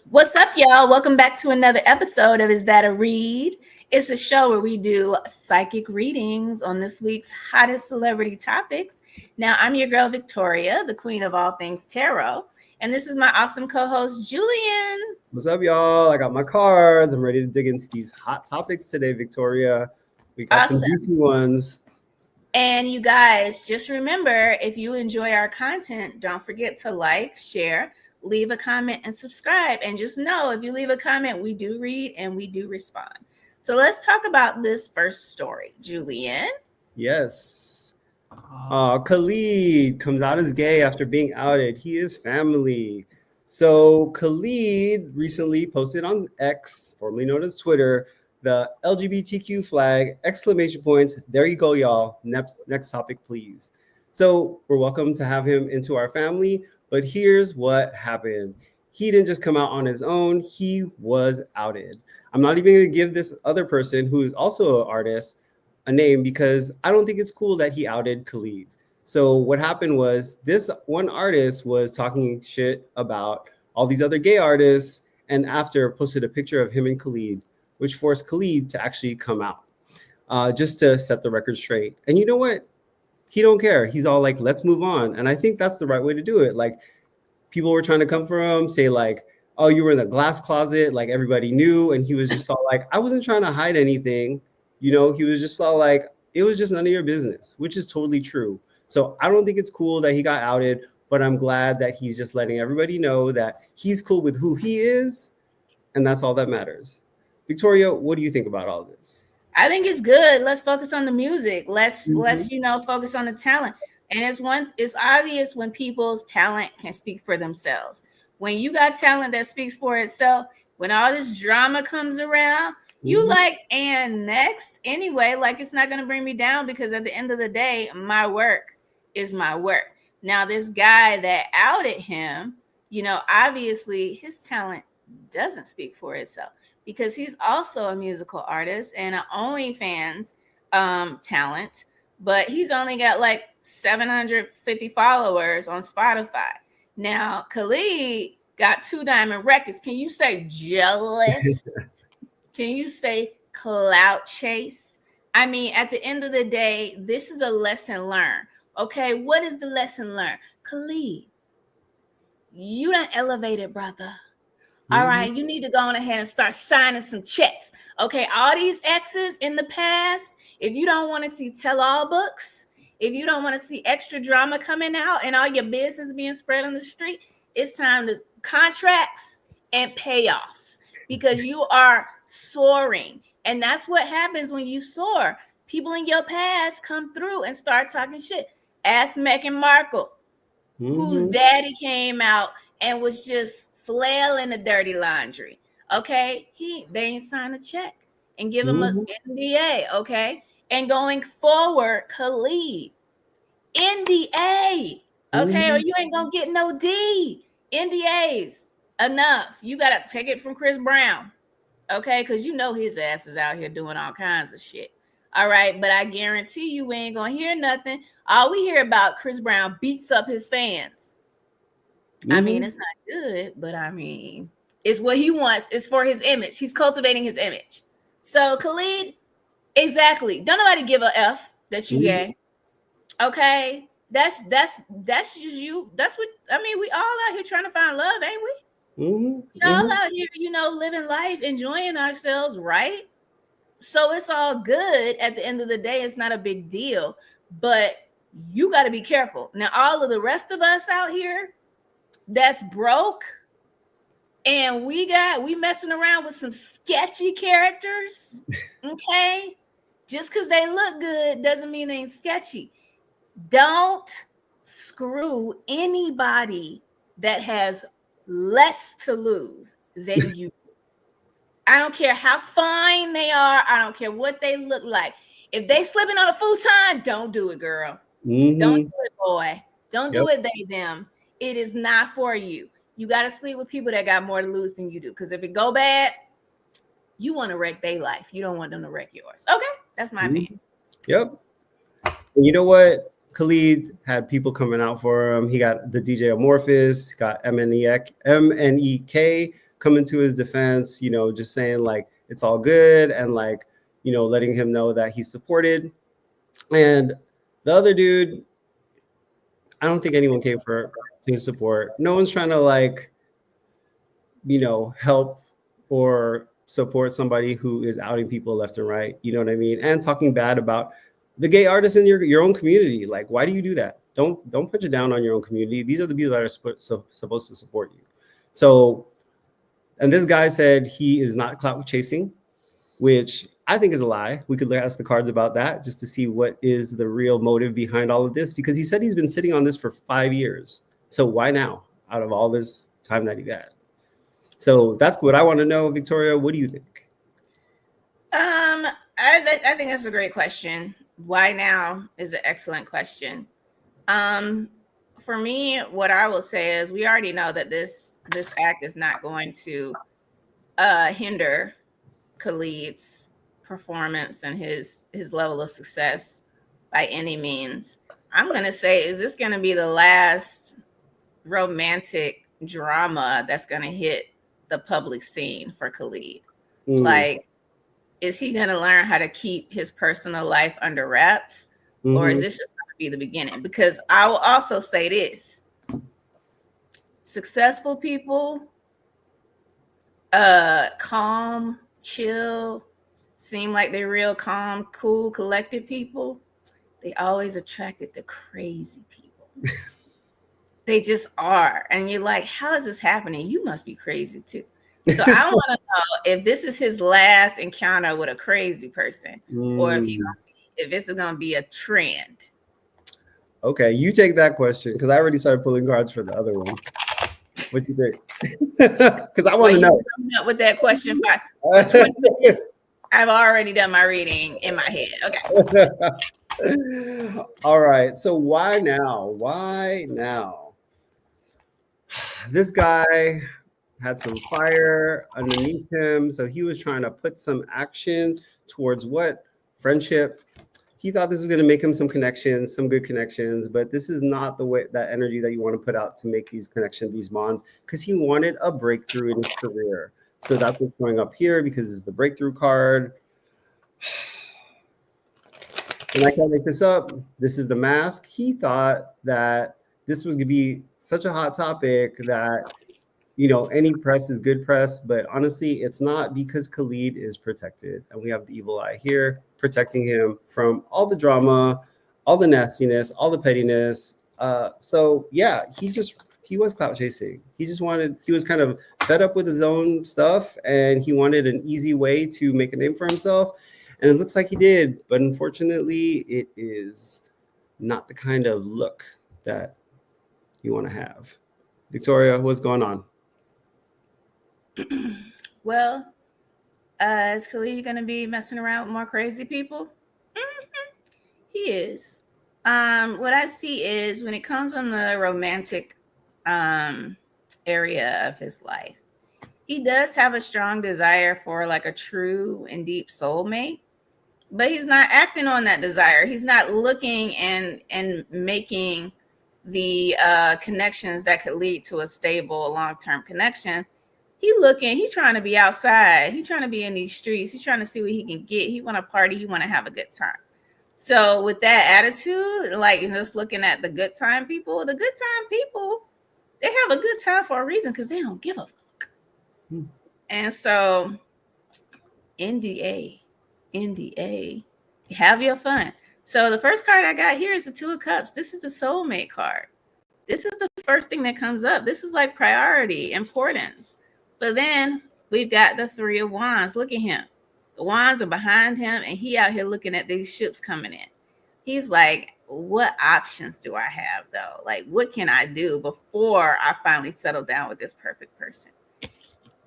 What's up, y'all? Welcome back to another episode of Is That a Read? It's a show where we do psychic readings on this week's hottest celebrity topics. Now, I'm your girl, Victoria, the queen of all things tarot. And this is my awesome co host, Julian. What's up, y'all? I got my cards. I'm ready to dig into these hot topics today, Victoria. We got some Awesome. juicy ones. And you guys, just remember if you enjoy our content, don't forget to like, share, leave a comment, and subscribe. And just know if you leave a comment, we do read and we do respond. So let's talk about this first story, Julian. Yes. Khalid comes out as gay after being outed. He is family. So Khalid recently posted on X, formerly known as Twitter, the LGBTQ flag, exclamation points. There you go, y'all. Next topic, please. So we're welcome to have him into our family. But here's what happened. He didn't just come out on his own. He was outed. I'm not even going to give this other person, who is also an artist, a name because I don't think it's cool that he outed Khalid. So what happened was this one artist was talking shit about all these other gay artists, and after posted a picture of him and Khalid, which forced Khalid to actually come out, just to set the record straight. And you know what? He don't care. He's all like, let's move on. And I think that's the right way to do it. Like, people were trying to come for him, say like, oh, you were in the glass closet, like everybody knew. And he was just all like, I wasn't trying to hide anything. You know, he was just all like, it was just none of your business, which is totally true. So I don't think it's cool that he got outed, but I'm glad that he's just letting everybody know that he's cool with who he is. And that's all that matters. Victoria, what do you think about all this? I think it's good. Let's focus on the music. Let's focus on the talent. And it's obvious when people's talent can speak for themselves. When you got talent that speaks for itself, when all this drama comes around, you like, and next anyway, like it's not going to bring me down because at the end of the day, my work is my work. Now, this guy that outed him, obviously his talent doesn't speak for itself because he's also a musical artist and an OnlyFans talent, but he's only got like 750 followers on Spotify. Now, Khalid got 2 diamond records. Can you say jealous? Can you say clout chase? I mean, at the end of the day, this is a lesson learned. Okay, what is the lesson learned? Khalid, you done elevated, brother. All right, you need to go on ahead and start signing some checks. Okay, all these exes in the past, if you don't want to see tell-all books, if you don't want to see extra drama coming out and all your business being spread on the street, it's time to contracts and payoffs because you are soaring. And that's what happens when you soar. People in your past come through and start talking shit. Ask Meghan Markle, whose daddy came out and was just flailing the dirty laundry. Okay, they ain't sign a check and give him an NDA. Okay, and going forward, Khalid, NDA. Okay, or you ain't gonna get no D. NDAs enough. You gotta take it from Chris Brown. Okay, because you know his ass is out here doing all kinds of shit. All right, but I guarantee you we ain't gonna hear nothing. All we hear about Chris Brown beats up his fans. I mean, it's not good, but I mean, it's what he wants. It's for his image. He's cultivating his image. So Khalid, exactly. Don't nobody give a F that you gay. Okay, that's just you. That's what I mean. We all out here trying to find love, ain't we? Y'all out here, living life, enjoying ourselves, right? So it's all good. At the end of the day, it's not a big deal. But you got to be careful. Now, all of the rest of us out here that's broke and we messing around with some sketchy characters, okay? Just because they look good doesn't mean they ain't sketchy. Don't screw anybody that has less to lose than you. I don't care how fine they are. I don't care what they look like. If they slipping on a futon, don't do it, girl. Don't do it, boy. Don't do it, they, them. It is not for you. You got to sleep with people that got more to lose than you do. Because if it go bad, you want to wreck their life. You don't want them to wreck yours. Okay? That's my opinion. Yep. And you know what? Khalid had people coming out for him. He got the DJ Amorphous, got MNEK, coming to his defense, just saying like it's all good and like, letting him know that he's supported. And the other dude, I don't think anyone came for to his support. No one's trying to like, help or support somebody who is outing people left and right. You know what I mean? And talking bad about the gay artists in your own community. Like, why do you do that? Don't put it down on your own community. These are the people that are supposed to support you. So, and this guy said he is not clout chasing, which I think is a lie. We could ask the cards about that just to see what is the real motive behind all of this, because he said he's been sitting on this for 5 years. So why now, out of all this time that he had? So that's what I want to know. Victoria, what do you think? I think that's a great question. Why now is an excellent question. For me, what I will say is we already know that this act is not going to hinder Khalid's performance and his level of success by any means. I'm going to say, is this going to be the last romantic drama that's going to hit the public scene for Khalid? Like, is he going to learn how to keep his personal life under wraps? Or is this just going to be the beginning? Because I will also say this: successful people, calm, chill, seem like they're real calm, cool, collected people, they always attracted the crazy people. They just are. And you're like, how is this happening? You must be crazy too. So I want to know if this is his last encounter with a crazy person, or if this is going to be a trend. Okay, you take that question, because I already started pulling cards for the other one. What do you think? Because I want to know. Coming up with that question for 20 minutes. I've already done my reading in my head. Okay. All right. So why now? Why now? This guy had some fire underneath him, so he was trying to put some action towards what? Friendship. He thought this was going to make him some connections, some good connections, but this is not the way, that energy that you want to put out to make these connections, these bonds, because he wanted a breakthrough in his career. So that's what's going up here, because it's the breakthrough card. And I can't make this up. This is the mask. He thought that this was going to be such a hot topic that, any press is good press, but honestly, it's not, because Khalid is protected. And we have the evil eye here protecting him from all the drama, all the nastiness, all the pettiness. So yeah, he was clout chasing. He was kind of fed up with his own stuff, and he wanted an easy way to make a name for himself. And it looks like he did, but unfortunately, it is not the kind of look that you want to have. Victoria, what's going on? Well, is Khalid going to be messing around with more crazy people? He is. What I see is, when it comes on the romantic area of his life, he does have a strong desire for like a true and deep soulmate, but he's not acting on that desire. He's not looking and making the connections that could lead to a stable long-term connection. He's trying to be outside. He's trying to be in these streets. He's trying to see what he can get. He want to party. He want to have a good time. So with that attitude, like just looking at the good time people, they have a good time for a reason, because they don't give a fuck. And so NDA, have your fun. So the first card I got here is the Two of Cups. This is the soulmate card. This is the first thing that comes up. This is like priority, importance. But then we've got the Three of Wands. Look at him. The wands are behind him, and he out here looking at these ships coming in. He's like, what options do I have, though? Like, what can I do before I finally settle down with this perfect person?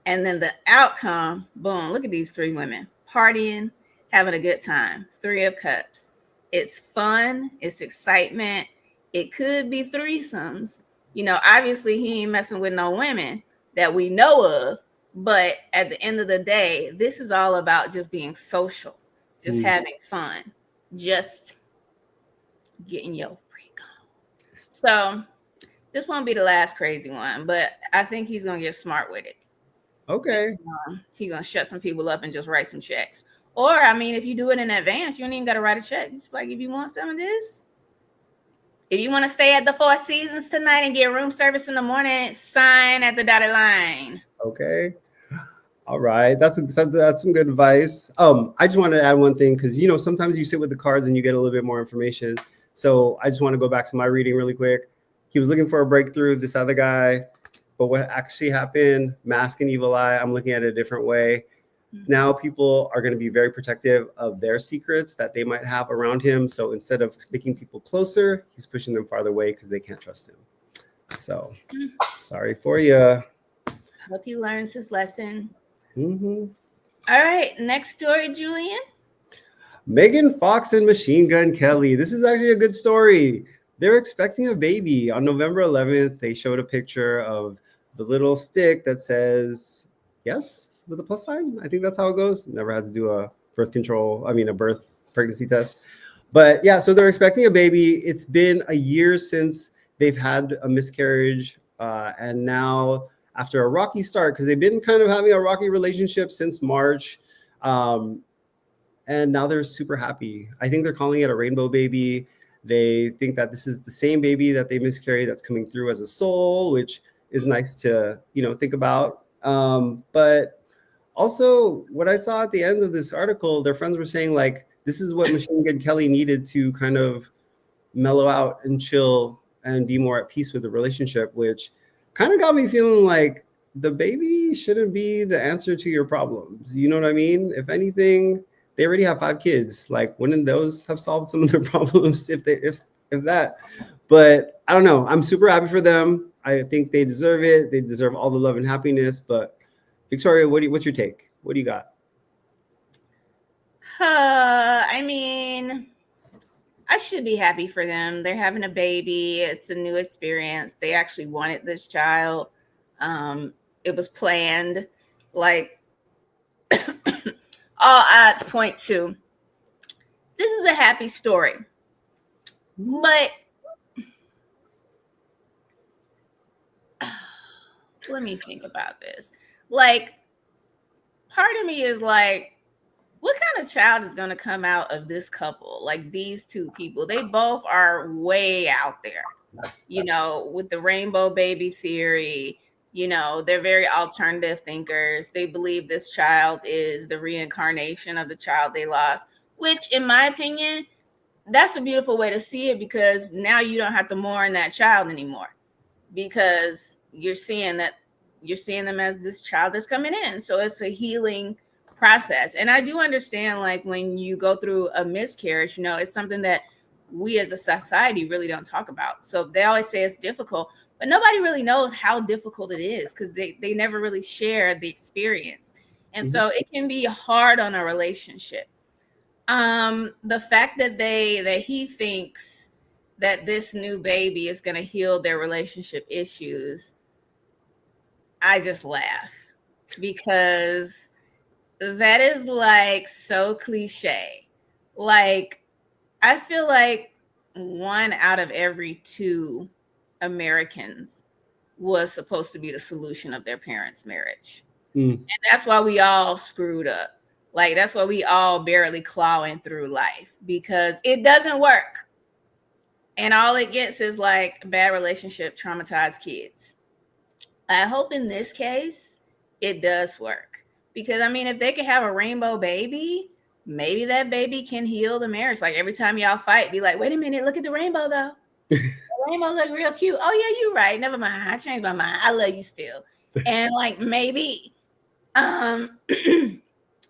And then the outcome, boom, look at these three women partying, having a good time. Three of Cups. It's fun. It's excitement. It could be threesomes. Obviously he ain't messing with no women that we know of, but at the end of the day, this is all about just being social, just having fun, just getting your freak on. So this won't be the last crazy one, but I think he's going to get smart with it. Okay. So you're gonna shut some people up and just write some checks. Or I mean, if you do it in advance, you don't even gotta write a check. Just like, if you want some of this, if you want to stay at the Four Seasons tonight and get room service in the morning, sign at the dotted line. Okay. All right. That's some good advice. I just wanted to add one thing because sometimes you sit with the cards and you get a little bit more information. So I just want to go back to my reading really quick. He was looking for a breakthrough, this other guy, but what actually happened, mask and evil eye, I'm looking at it a different way. Now people are going to be very protective of their secrets that they might have around him. So instead of making people closer, he's pushing them farther away because they can't trust him. So sorry for you. Hope he learns his lesson. Mm-hmm. All right, next story, Julian. Megan Fox and Machine Gun Kelly. This is actually a good story. They're expecting a baby on November 11th. They showed a picture of the little stick that says yes with a plus sign. I think that's how it goes. Never had to do a birth pregnancy test. But yeah, so they're expecting a baby. It's been a year since they've had a miscarriage. And now, after a rocky start, because they've been kind of having a rocky relationship since March. And now they're super happy. I think they're calling it a rainbow baby. They think that this is the same baby that they miscarried that's coming through as a soul, which is nice to think about. But also, what I saw at the end of this article, their friends were saying like this is what Machine Gun Kelly needed to kind of mellow out and chill and be more at peace with the relationship, which kind of got me feeling like the baby shouldn't be the answer to your problems. You know what I mean? If anything, they already have 5 kids. Like, wouldn't those have solved some of their problems if that? But I don't know. I'm super happy for them. I think they deserve it. They deserve all the love and happiness. But Victoria, what's your take? What do you got? I mean, I should be happy for them. They're having a baby. It's a new experience. They actually wanted this child. It was planned. Like, all odds point to this is a happy story. But let me think about this. Like, part of me is like, what kind of child is going to come out of this couple? Like, these two people, they both are way out there, with the rainbow baby theory. They're very alternative thinkers. They believe this child is the reincarnation of the child they lost, which, in my opinion, that's a beautiful way to see it, because now you don't have to mourn that child anymore, because you're seeing them as this child that's coming in. So it's a healing process. And I do understand, like, when you go through a miscarriage, it's something that we as a society really don't talk about. So they always say it's difficult, but nobody really knows how difficult it is, because they never really share the experience. And so it can be hard on a relationship. The fact that he thinks that this new baby is going to heal their relationship issues, I just laugh, because that is like so cliche. Like, I feel like 1 out of every 2 Americans was supposed to be the solution of their parents' marriage. And that's why we all screwed up. Like, that's why we all barely clawing through life, because it doesn't work. And all it gets is like bad relationship, traumatized kids. I hope in this case it does work, because I mean, if they could have a rainbow baby, maybe that baby can heal the marriage. Like, every time y'all fight, be like, wait a minute, look at the rainbow though. The rainbow look real cute. Oh yeah, you're right. Never mind. I changed my mind. I love you still. And like, maybe I'm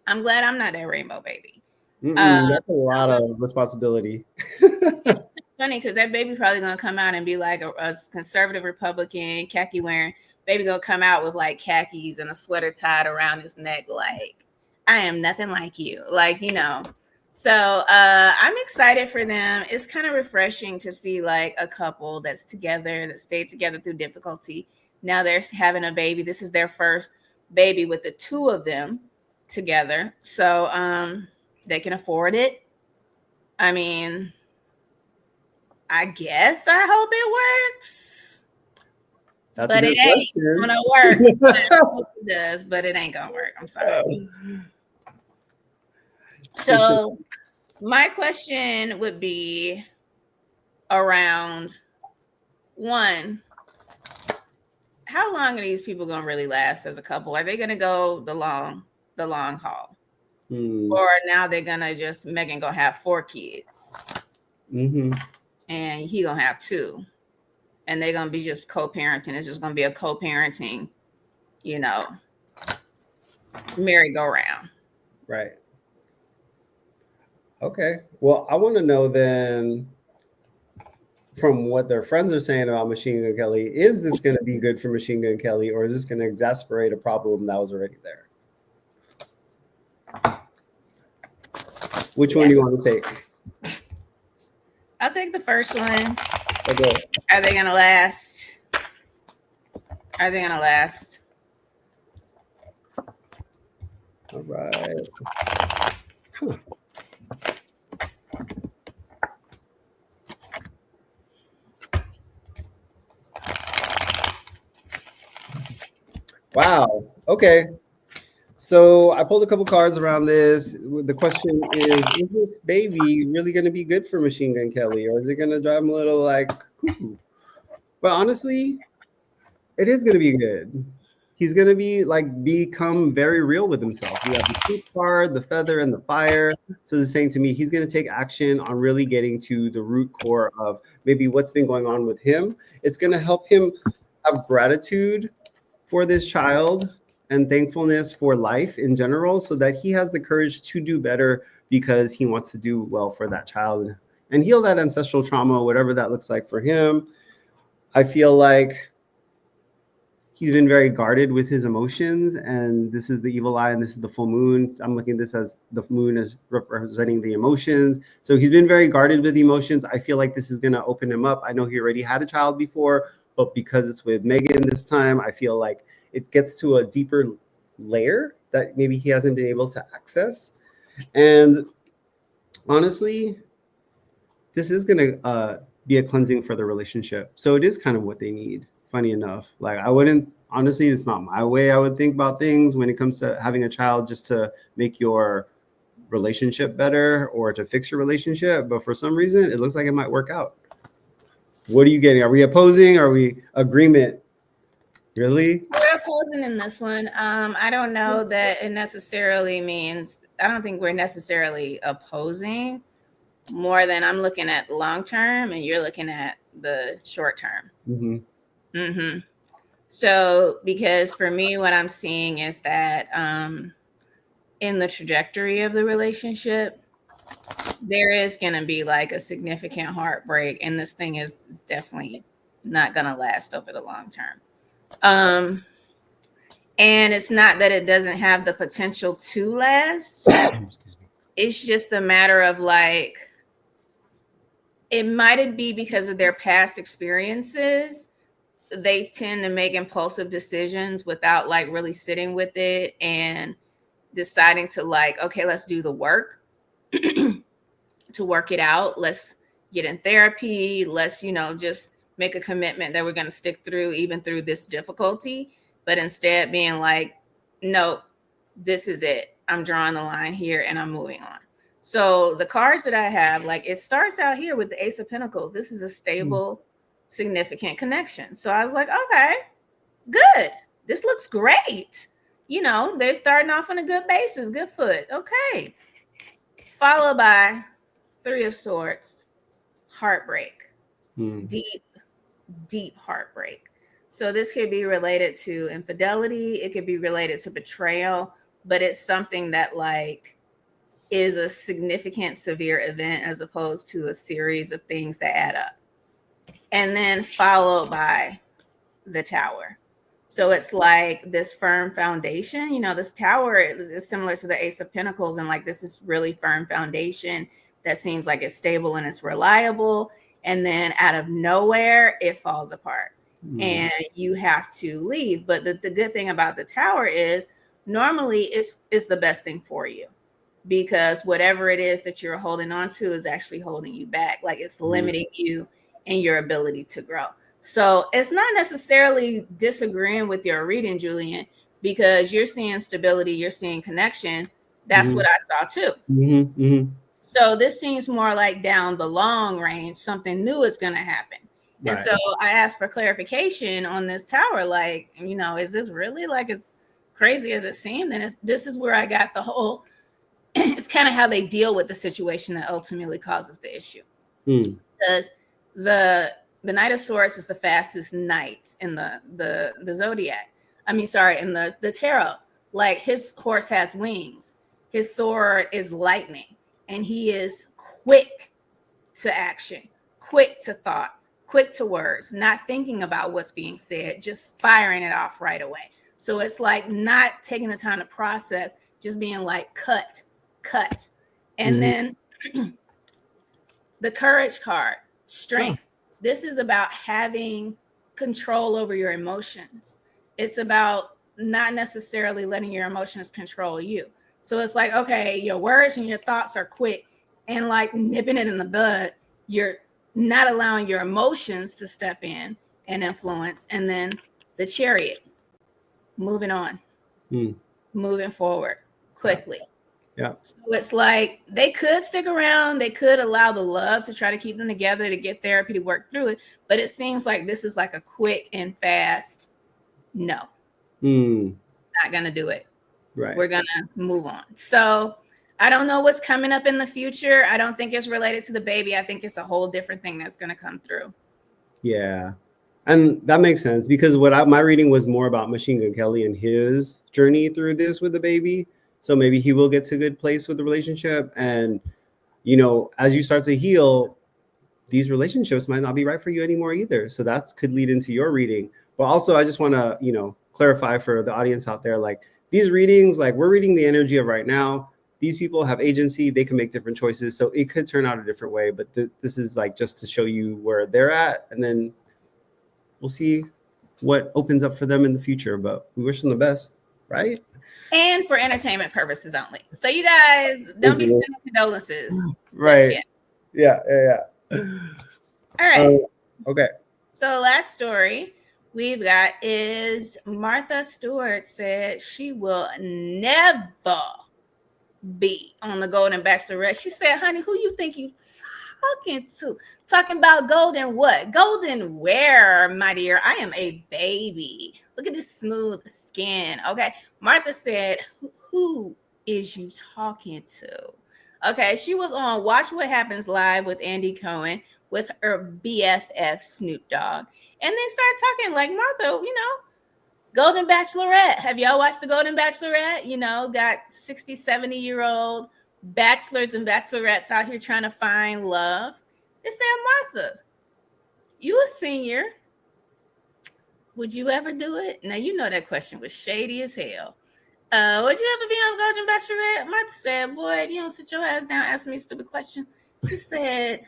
glad I'm not that rainbow baby. That's a lot of responsibility. It's funny because that baby probably gonna come out and be like a conservative Republican, khaki wearing baby, gonna come out with like khakis and a sweater tied around his neck, like, I am nothing like you, like, So I'm excited for them. It's kind of refreshing to see like a couple that's together, that stayed together through difficulty. Now they're having a baby. This is their first baby with the 2 of them together. So they can afford it. I mean, I guess I hope it works. That's a But good it ain't question. gonna work. It does, but it ain't gonna work. I'm sorry. So my question would be around one, how long are these people gonna really last as a couple? Are they gonna go the long haul? Or now they're gonna just Megan gonna have 4 kids. And he gonna have 2. And they're gonna be just co-parenting. It's just gonna be a co-parenting, you know, merry-go-round. Right. Okay. Well, I want to know then, from what their friends are saying about Machine Gun Kelly, is this going to be good for Machine Gun Kelly, or is this going to exacerbate a problem that was already there? Which one do you want to take? I'll take the first one. Okay. Are they gonna last? Are they gonna last? All right. Huh. Wow. Okay. So I pulled a couple cards around this. The question is this baby really going to be good for Machine Gun Kelly, or is it going to drive him a little like cuckoo? But honestly, it is going to be good. He's going to be become very real with himself. We have the Truth card, the feather, and the fire. So they're saying to me, he's going to take action on really getting to the root core of maybe what's been going on with him. It's going to help him have gratitude for this child and thankfulness for life in general, so that he has the courage to do better because he wants to do well for that child and heal that ancestral trauma, whatever that looks like for him. I feel like he's been very guarded with his emotions, and this is the evil eye and this is the full moon. I'm looking at this as the moon as representing the emotions. So he's been very guarded with emotions. I feel like this is going to open him up. I know he already had a child before, but because it's with Megan this time, I feel like it gets to a deeper layer that maybe he hasn't been able to access. And honestly, this is going to be a cleansing for the relationship. So it is kind of what they need, funny enough. Like, I wouldn't, honestly, it's not my way I would think about things when it comes to having a child just to make your relationship better or to fix your relationship. But for some reason, it looks like it might work out. What are you getting? Are we opposing? Are we agreement? Really? We're opposing in this one. I don't know that it necessarily means, I don't think we're necessarily opposing, more than I'm looking at long term and you're looking at the short term. So, because for me, what I'm seeing is that in the trajectory of the relationship, there is going to be like a significant heartbreak, and this thing is definitely not going to last over the long term. And it's not that it doesn't have the potential to last. It's just a matter of like, it might be because of their past experiences. They tend to make impulsive decisions without like really sitting with it and deciding to like, okay, let's do the work to work it out. Let's get in therapy. Let's, just make a commitment that we're going to stick through even through this difficulty. But instead being like, no, this is it. I'm drawing the line here and I'm moving on. So the cards that I have, like, it starts out here with the Ace of Pentacles. This is a stable, significant connection. So I was like, okay, good. This looks great. They're starting off on a good basis, good foot. Okay. Followed by 3 of Swords, heartbreak, deep heartbreak. So this could be related to infidelity. It could be related to betrayal, but it's something that like is a significant, severe event as opposed to a series of things that add up. And then followed by the Tower. So it's like this firm foundation. This Tower is similar to the Ace of Pentacles, and like this is really firm foundation that seems like it's stable and it's reliable. And then out of nowhere, it falls apart. And you have to leave. But the good thing about the Tower is normally it's the best thing for you, because whatever it is that you're holding on to is actually holding you back. Like it's limiting you and your ability to grow. So it's not necessarily disagreeing with your reading, Julian, because you're seeing stability, you're seeing connection. That's what I saw too. So this seems more like down the long range, something new is going to happen. Right. And so I asked for clarification on this tower. Like, is this really like as crazy as it seemed? And this is where I got the whole, it's kind of how they deal with the situation that ultimately causes the issue. Because the Knight of Swords is the fastest knight in the zodiac. In the tarot. Like, his horse has wings. His sword is lightning. And he is quick to action, quick to thought, quick to words, not thinking about what's being said, just firing it off right away. So it's like not taking the time to process, just being like, cut. And then the courage card, strength. This is about having control over your emotions. It's about not necessarily letting your emotions control you. So it's like, okay, your words and your thoughts are quick and like nipping it in the bud. You're not allowing your emotions to step in and influence. And then the Chariot, moving on, moving forward quickly. Yeah. So it's like they could stick around. They could allow the love to try to keep them together, to get therapy, to work through it. But it seems like this is like a quick and fast no. Not going to do it. Right. We're going to move on. So I don't know what's coming up in the future. I don't think it's related to the baby. I think it's a whole different thing that's going to come through. Yeah. And that makes sense because my reading was more about Machine Gun Kelly and his journey through this with the baby. So maybe he will get to a good place with the relationship. And, as you start to heal, these relationships might not be right for you anymore either. So that could lead into your reading. But also, I just want to, clarify for the audience out there, like, these readings, like, we're reading the energy of right now. These people have agency. They can make different choices. So it could turn out a different way. But this is like just to show you where they're at. And then we'll see what opens up for them in the future. But we wish them the best, right? And for entertainment purposes only. So you guys don't be sending condolences. Right. Yeah. All right. Okay. So last story we've got is Martha Stewart said she will never be on the Golden Bachelorette. She said, honey, who you think you talking to? Talking about golden what? Golden where, my dear? I am a baby. Look at this smooth skin. Okay. Martha said, who is you talking to? Okay. She was on Watch What Happens Live with Andy Cohen with her BFF Snoop Dogg. And they started talking like, Martha, Golden Bachelorette. Have y'all watched the Golden Bachelorette? Got 60, 70-year-old bachelors and bachelorettes out here trying to find love. They said, Martha, you a senior. Would you ever do it? Now, that question was shady as hell. Would you ever be on Golden Bachelorette? Martha said, boy, you don't sit your ass down asking me a stupid question. She said,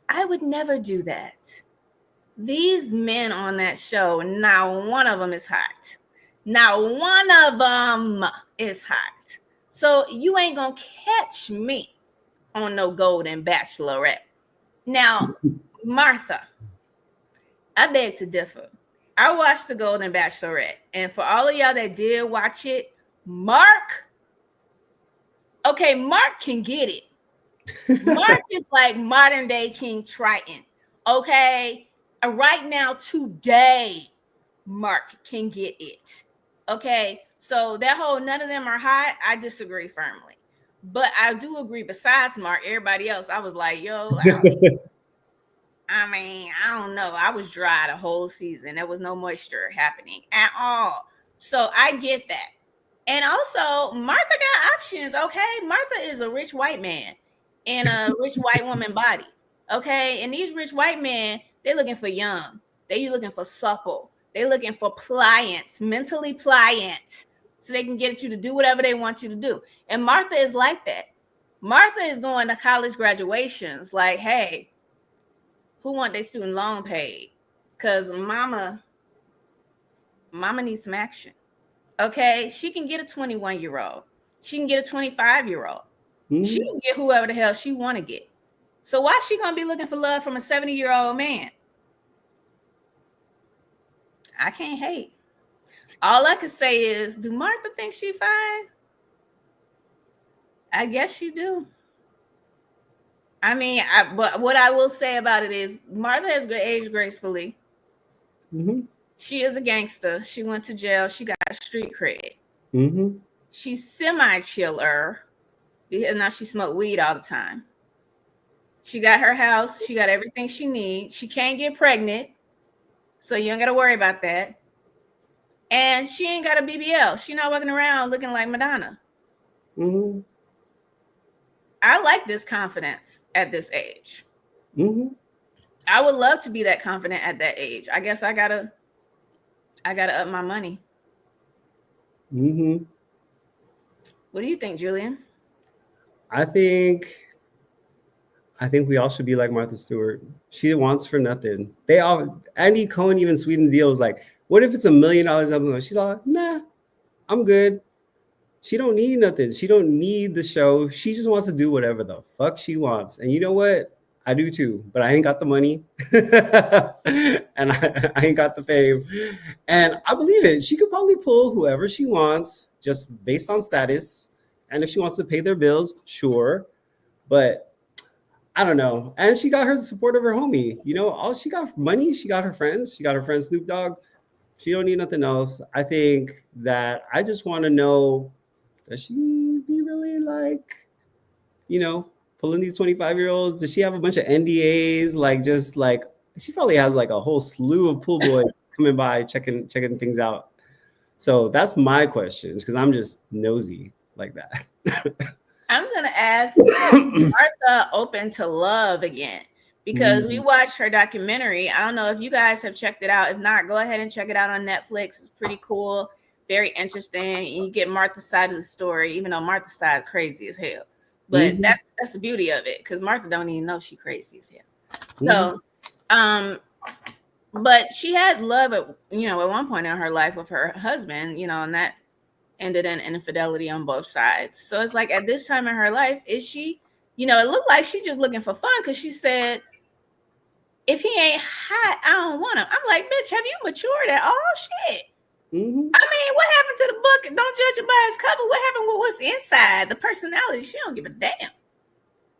I would never do that. These men on that show, not one of them is hot. Not one of them is hot. So you ain't going to catch me on no Golden Bachelorette. Now, Martha, I beg to differ. I watched the Golden Bachelorette. And for all of y'all that did watch it, Mark can get it. Mark is like modern day King Triton. Okay? Right now, today, Mark can get it. Okay? So that whole none of them are hot, I disagree firmly. But I do agree, besides Mark, everybody else, I was like, yo, I don't know. I was dry the whole season. There was no moisture happening at all. So I get that. And also, Martha got options, okay? Martha is a rich white man in a rich white woman body, okay? And these rich white men, they're looking for young. They're looking for supple. They're looking for pliant, mentally pliant, so they can get you to do whatever they want you to do. And Martha is like that. Martha is going to college graduations like, hey, who want their student loan paid? Because mama needs some action. Okay? She can get a 21-year-old. She can get a 25-year-old. She can get whoever the hell she want to get. So why is she going to be looking for love from a 70-year-old man? I can't hate. All I can say is, do Martha think she fine? I guess she do. I mean, but what I will say about it is Martha has aged gracefully. Mm-hmm. She is a gangster. She went to jail. She got street cred. Mm-hmm. She's semi-chiller because now she smoked weed all the time. She got her house. She got everything she needs. She can't get pregnant, so you ain't got to worry about that. And she ain't got a BBL. She not walking around looking like Madonna. Mm-hmm. I like this confidence at this age. Mm-hmm. I would love to be that confident at that age. I guess I gotta up my money. Mm-hmm. What do you think, Julian? I think we all should be like Martha Stewart. She wants for nothing. They all Andy Cohen even sweetened the deal. Was like, what if it's $1 million album? She's all, nah, I'm good. She don't need nothing. She don't need the show. She just wants to do whatever the fuck she wants. And you know what? I do too, but I ain't got the money and I ain't got the fame. And I believe it. She could probably pull whoever she wants just based on status. And if she wants to pay their bills, sure. But I don't know. And she got her support of her homie. You know, all she got money. She got her friends. She got her friend Snoop Dogg. She don't need nothing else. I think that I just want to know, does she be really like, you know, pulling these 25-year-olds? Does she have a bunch of NDAs? Like, just like, she probably has like a whole slew of pool boys coming by checking things out. So that's my question, because I'm just nosy like that. I'm gonna ask Martha open to love again, because we watched her documentary. I don't know if you guys have checked it out. If not, go ahead and check it out on Netflix. It's pretty cool, very interesting. You get Martha's side of the story, even though Martha's side is crazy as hell. But that's the beauty of it, because Martha don't even know she crazy as hell. So, but she had love at one point in her life with her husband, and that ended in infidelity on both sides. So it's like, at this time in her life, is she, it looked like she just looking for fun, because she said, if he ain't hot, I don't want him. I'm like, bitch, have you matured at all? Shit. I mean, what happened to the book? Don't judge it by its cover. What happened with what's inside? The personality. She don't give a damn.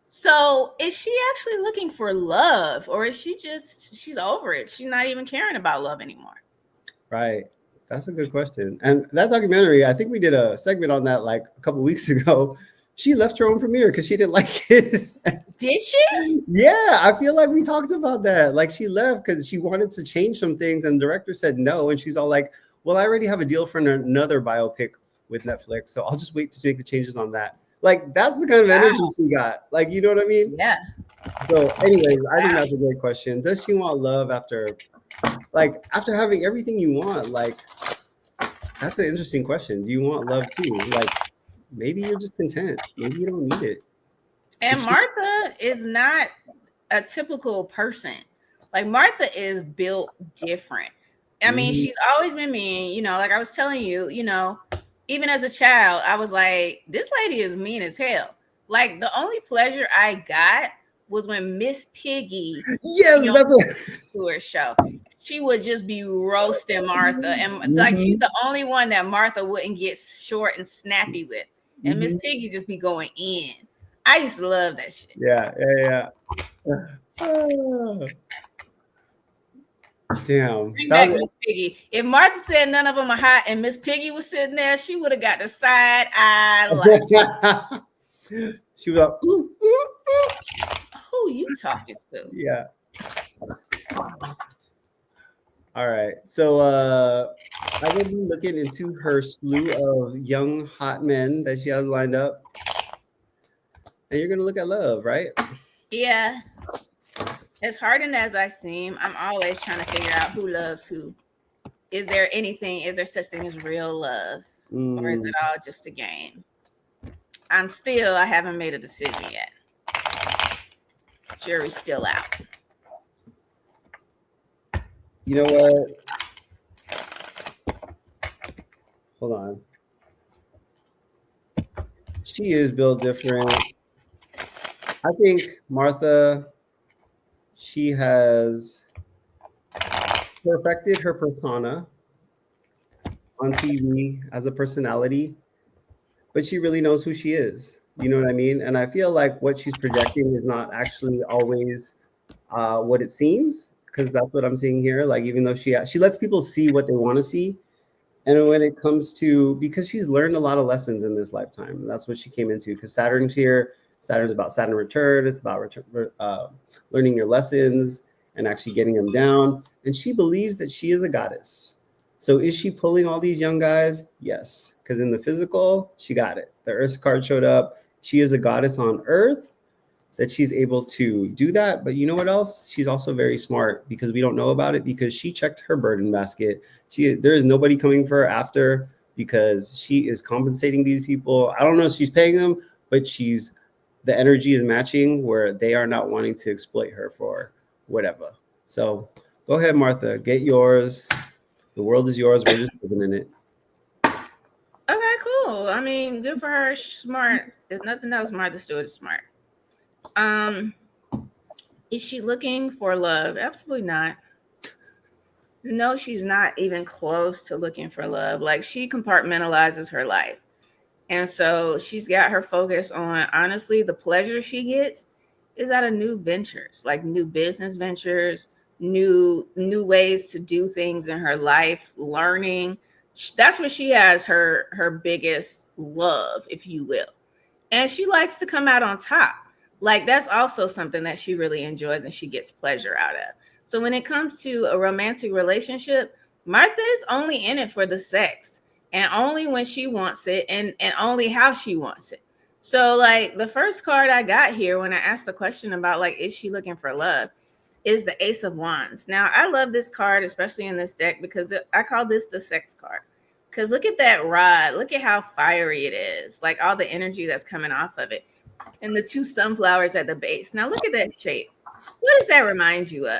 So is she actually looking for love, or is she's over it? She's not even caring about love anymore. Right. That's a good question. And that documentary, I think we did a segment on that like a couple weeks ago. She left her own premiere because she didn't like it. Did she? Yeah, I feel like we talked about that. Like, she left because she wanted to change some things, and the director said no. And she's all like, well, I already have a deal for another biopic with Netflix, so I'll just wait to make the changes on that. Like, that's the kind of energy she got. Like, you know what I mean? Yeah. So anyways, I think that's a great question. Does she want love after having everything you want? Like, that's an interesting question. Do you want love too? Like, maybe you're just content. Maybe you don't need it. And Martha is not a typical person. Like, Martha is built different. I mean, she's always been mean, like I was telling you, even as a child, I was like, this lady is mean as hell. Like, the only pleasure I got was when Miss Piggy, that's what to her show. She would just be roasting Martha, and like, she's the only one that Martha wouldn't get short and snappy with, and Miss Piggy just be going in. I used to love that shit. Yeah. Damn. Bring back Miss Piggy. If Martha said none of them are hot and Miss Piggy was sitting there, she would have got the side eye like. She was like, who you talking to? Yeah. All right. So I will be looking into her slew of young hot men that she has lined up. And you're gonna look at love, right? Yeah. As hardened as I seem, I'm always trying to figure out who loves who. Is there such thing as real love? Or is it all just a game? I haven't made a decision yet. Jury's still out. You know what? Hold on. She is built different. I think Martha, she has perfected her persona on TV as a personality, but she really knows who she is. You know what I mean? And I feel like what she's projecting is not actually always what it seems, because that's what I'm seeing here. Like, even though she lets people see what they want to see, and when it comes to, because she's learned a lot of lessons in this lifetime, that's what she came into. Because Saturn's here. Saturn's about Saturn return. It's about learning your lessons and actually getting them down. And she believes that she is a goddess. So is she pulling all these young guys? Yes. Because in the physical, she got it. The Earth card showed up. She is a goddess on Earth, that she's able to do that. But you know what else? She's also very smart, because we don't know about it, because she checked her burden basket. There is nobody coming for her after, because she is compensating these people. I don't know if she's paying them, but the energy is matching where they are not wanting to exploit her for whatever. So go ahead, Martha, get yours. The world is yours. We're just living in it. Okay, cool. I mean, good for her. She's smart. If nothing else, Martha Stewart is smart. Is she looking for love? Absolutely not. No, she's not even close to looking for love. Like, she compartmentalizes her life. And so she's got her focus on, honestly, the pleasure she gets is out of new ventures, like new business ventures, new ways to do things in her life, learning. That's where she has her biggest love, if you will. And she likes to come out on top. Like, that's also something that she really enjoys and she gets pleasure out of. So when it comes to a romantic relationship, Martha is only in it for the sex, and only when she wants it, and only how she wants it. So, like, the first card I got here when I asked the question about, like, is she looking for love, is the Ace of Wands. Now, I love this card, especially in this deck, because I call this the sex card. Because look at that rod. Look at how fiery it is. Like, all the energy that's coming off of it. And the two sunflowers at the base. Now, look at that shape. What does that remind you of?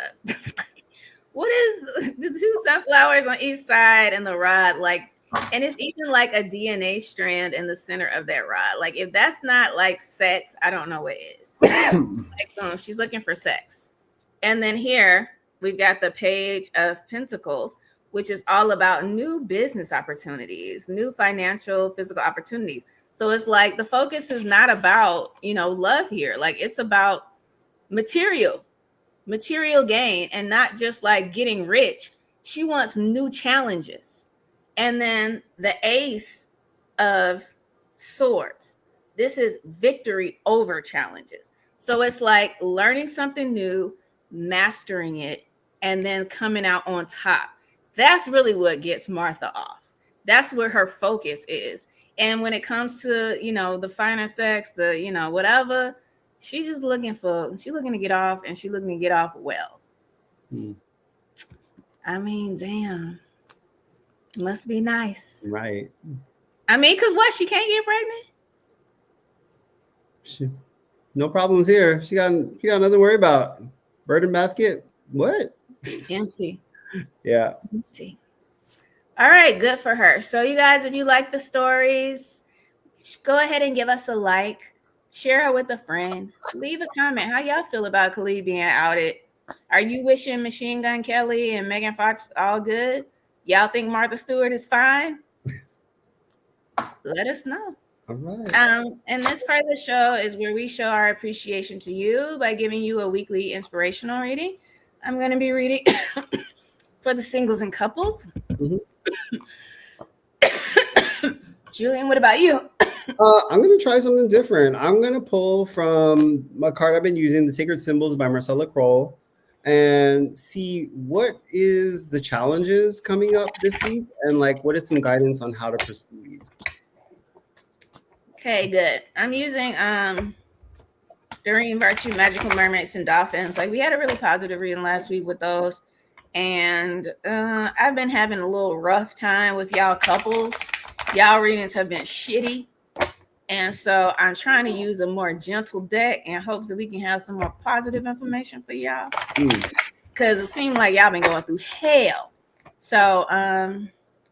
What is the two sunflowers on each side and the rod like? And it's even like a DNA strand in the center of that rod. Like, if that's not like sex, I don't know what is. Like, she's looking for sex. And then here we've got the Page of Pentacles, which is all about new business opportunities, new financial, physical opportunities. So it's like the focus is not about, love here. Like, it's about material gain, and not just like getting rich. She wants new challenges. And then the Ace of Swords. This is victory over challenges. So it's like learning something new, mastering it, and then coming out on top. That's really what gets Martha off. That's where her focus is. And when it comes to, the finer sex, the, whatever, she's looking to get off, and she's looking to get off well. I mean, damn. Must be nice. Right. I mean, because what? She can't get pregnant? No problems here. She got nothing to worry about. Burden basket? What? Empty. Yeah. Empty. All right, good for her. So you guys, if you like the stories, go ahead and give us a like. Share her with a friend. Leave a comment. How y'all feel about Khalid being outed? Are you wishing Machine Gun Kelly and Megan Fox all good? Y'all think Martha Stewart is fine? Let us know. All right. And this part of the show is where we show our appreciation to you by giving you a weekly inspirational reading. I'm going to be reading for the singles and couples. Mm-hmm. Julian, what about you? I'm going to try something different. I'm going to pull from a card I've been using, The Sacred Symbols by Marcella Kroll, and see what is the challenges coming up this week, and like what is some guidance on how to proceed. Okay, good. I'm using Doreen Virtue, Magical Mermaids and Dolphins. Like, we had a really positive reading last week with those, and I've been having a little rough time with y'all couples. Y'all readings have been shitty. And so I'm trying to use a more gentle deck in hopes that we can have some more positive information for y'all. Because it seems like y'all been going through hell. So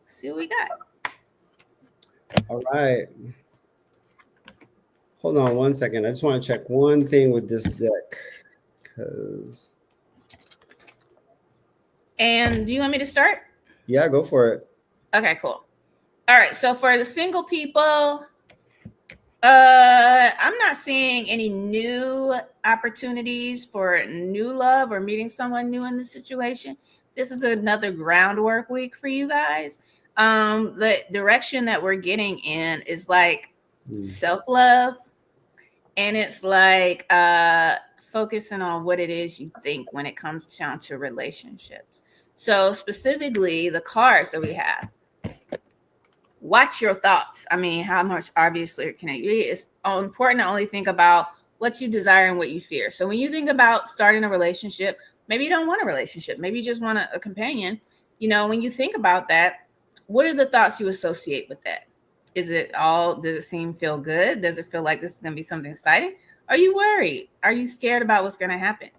see what we got. All right. Hold on one second. I just want to check one thing with this deck. Because And do you want me to start? Yeah, go for it. Okay, cool. All right. So for the single people, I'm not seeing any new opportunities for new love or meeting someone new in this situation. This is another groundwork week for you guys. The direction that we're getting in is like self-love, and it's like focusing on what it is you think when it comes down to relationships. So specifically the cards that we have, watch your thoughts. I mean, how much obviously can it be? It's important to only think about what you desire and what you fear. So when you think about starting a relationship, maybe you don't want a relationship, maybe you just want a companion. You know, when you think about that, what are the thoughts you associate with that? Does it feel good? Does it feel like this is going to be something exciting? Are you worried? Are you scared about what's going to happen?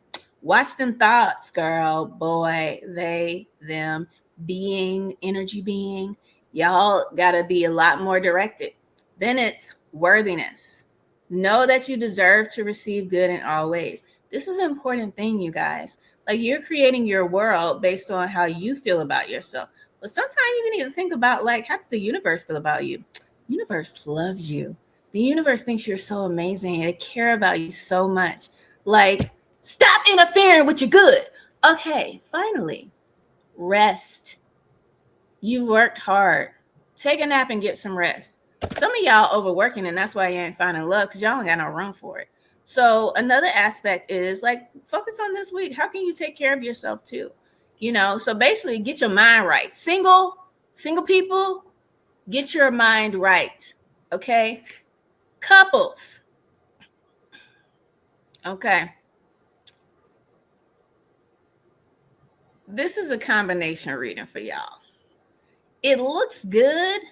Watch them thoughts, girl, boy, they, them, being, energy being. Y'all got to be a lot more directed. Then it's worthiness. Know that you deserve to receive good in all ways. This is an important thing, you guys. Like, you're creating your world based on how you feel about yourself. But sometimes you need to think about, like, how does the universe feel about you? The universe loves you. The universe thinks you're so amazing and they care about you so much. Like, stop interfering with your good. Okay, finally, rest. You worked hard. Take a nap and get some rest. Some of y'all overworking, and that's why you ain't finding love, because y'all ain't got no room for it. So another aspect is like, focus on this week. How can you take care of yourself too? You know, so basically get your mind right. Single people, get your mind right. Okay. Couples. Okay. This is a combination reading for y'all. It looks good,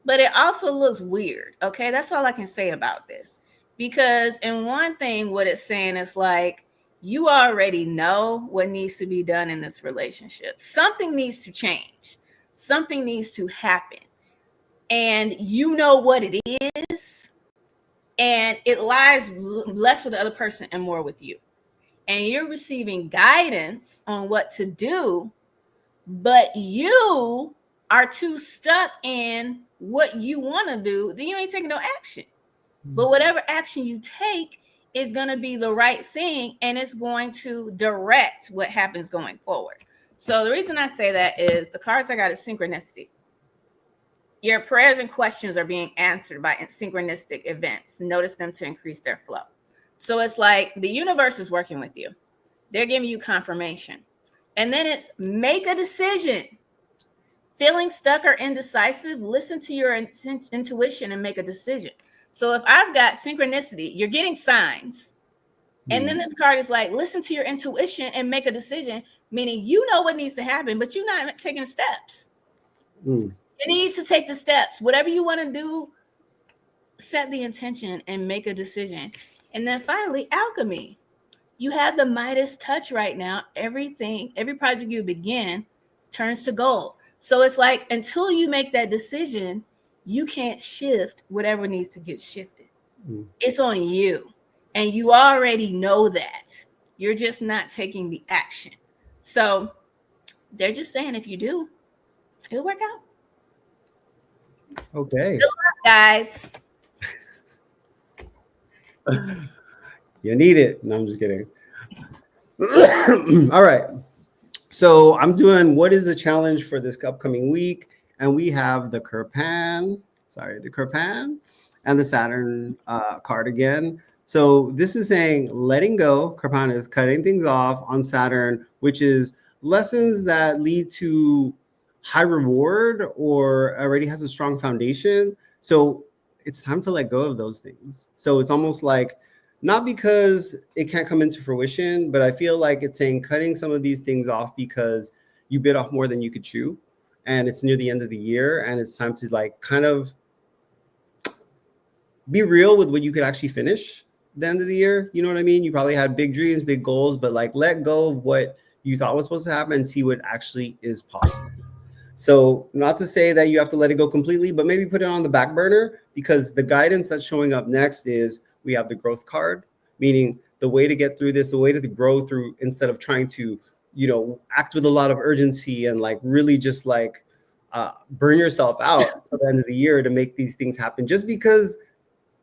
but it also looks weird. Okay. That's all I can say about this. Because in one thing, what it's saying is like, you already know what needs to be done in this relationship. Something needs to change. Something needs to happen. And you know what it is. And it lies less with the other person and more with you. And you're receiving guidance on what to do, but you are too stuck in what you want to do, then you ain't taking no action. But whatever action you take is going to be the right thing, and it's going to direct what happens going forward. So the reason I say that is the cards I got is synchronicity. Your prayers and questions are being answered by synchronistic events. Notice them to increase their flow. So it's like the universe is working with you. They're giving you confirmation. And then it's make a decision. Feeling stuck or indecisive, listen to your intuition and make a decision. So if I've got synchronicity, you're getting signs. And then this card is like, listen to your intuition and make a decision, meaning you know what needs to happen, but you're not taking steps. You need to take the steps. Whatever you want to do, set the intention and make a decision. And then finally, alchemy. You have the Midas touch right now. Every project you begin turns to gold. So it's like, until you make that decision, you can't shift whatever needs to get shifted. It's on you. And you already know that. You're just not taking the action. So they're just saying, if you do, it'll work out. Okay. Good luck, guys. You need it. No, I'm just kidding. All right. So I'm doing what is the challenge for this upcoming week, and we have the Kirpan and the Saturn card again. So this is saying letting go. Kirpan is cutting things off on Saturn, which is lessons that lead to high reward or already has a strong foundation. So it's time to let go of those things. So it's almost like, not because it can't come into fruition, but I feel like it's saying cutting some of these things off because you bit off more than you could chew, and it's near the end of the year, and it's time to like kind of be real with what you could actually finish the end of the year. You know what I mean? You probably had big dreams, big goals, but like let go of what you thought was supposed to happen and see what actually is possible. So not to say that you have to let it go completely, but maybe put it on the back burner, because the guidance that's showing up next is we have the growth card, meaning the way to get through this, the way to grow through, instead of trying to act with a lot of urgency and like really just like burn yourself out till the end of the year to make these things happen, just because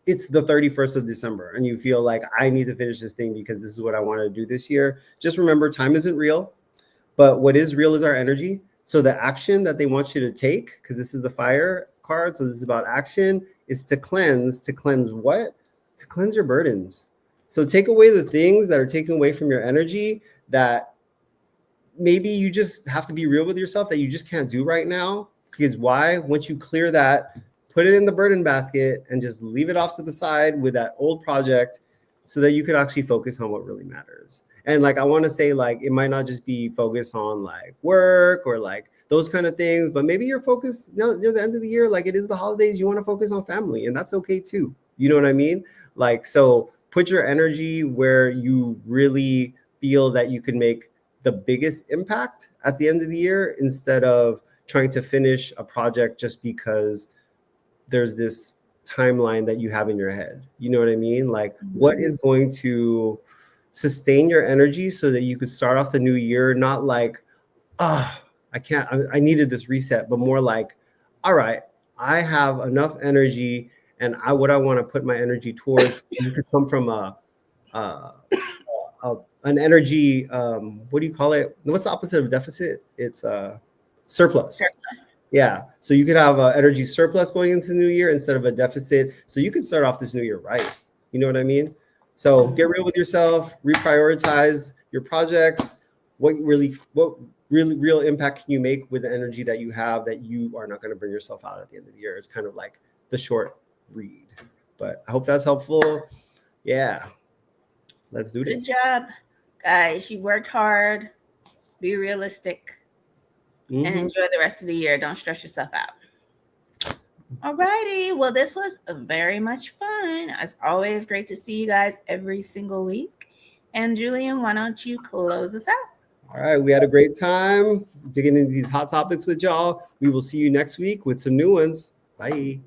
it's the 31st of December and you feel like I need to finish this thing because this is what I want to do this year. Just remember, time isn't real, but what is real is our energy. So the action that they want you to take, because this is the fire card, so this is about action, is to cleanse. To cleanse what? To cleanse your burdens. So take away the things that are taken away from your energy that maybe you just have to be real with yourself that you just can't do right now. Because why? Once you clear that, put it in the burden basket and just leave it off to the side with that old project so that you could actually focus on what really matters. And like, I want to say, like, it might not just be focused on like work or like those kind of things, but maybe you're focused near the end of the year, like it is the holidays, you want to focus on family, and that's okay too. You know what I mean? Like, so put your energy where you really feel that you can make the biggest impact at the end of the year, instead of trying to finish a project just because there's this timeline that you have in your head. You know what I mean? Like, what is going to sustain your energy so that you could start off the new year not like, I needed this reset, but more like, all right, I have enough energy, and what I want to put my energy towards. You could come from an energy, what do you call it? What's the opposite of deficit? It's surplus. Yeah. So you could have an energy surplus going into the new year instead of a deficit. So you can start off this new year right. You know what I mean? So get real with yourself, reprioritize your projects. What really real impact can you make with the energy that you have, that you are not going to burn yourself out at the end of the year? It's kind of like the short read. But I hope that's helpful. Yeah. Let's do this. Good job, guys. You worked hard. Be realistic. And enjoy the rest of the year. Don't stress yourself out. All righty. Well, this was very much fun. As always, great to see you guys every single week. And Julian, why don't you close us out? All right. We had a great time digging into these hot topics with y'all. We will see you next week with some new ones. Bye.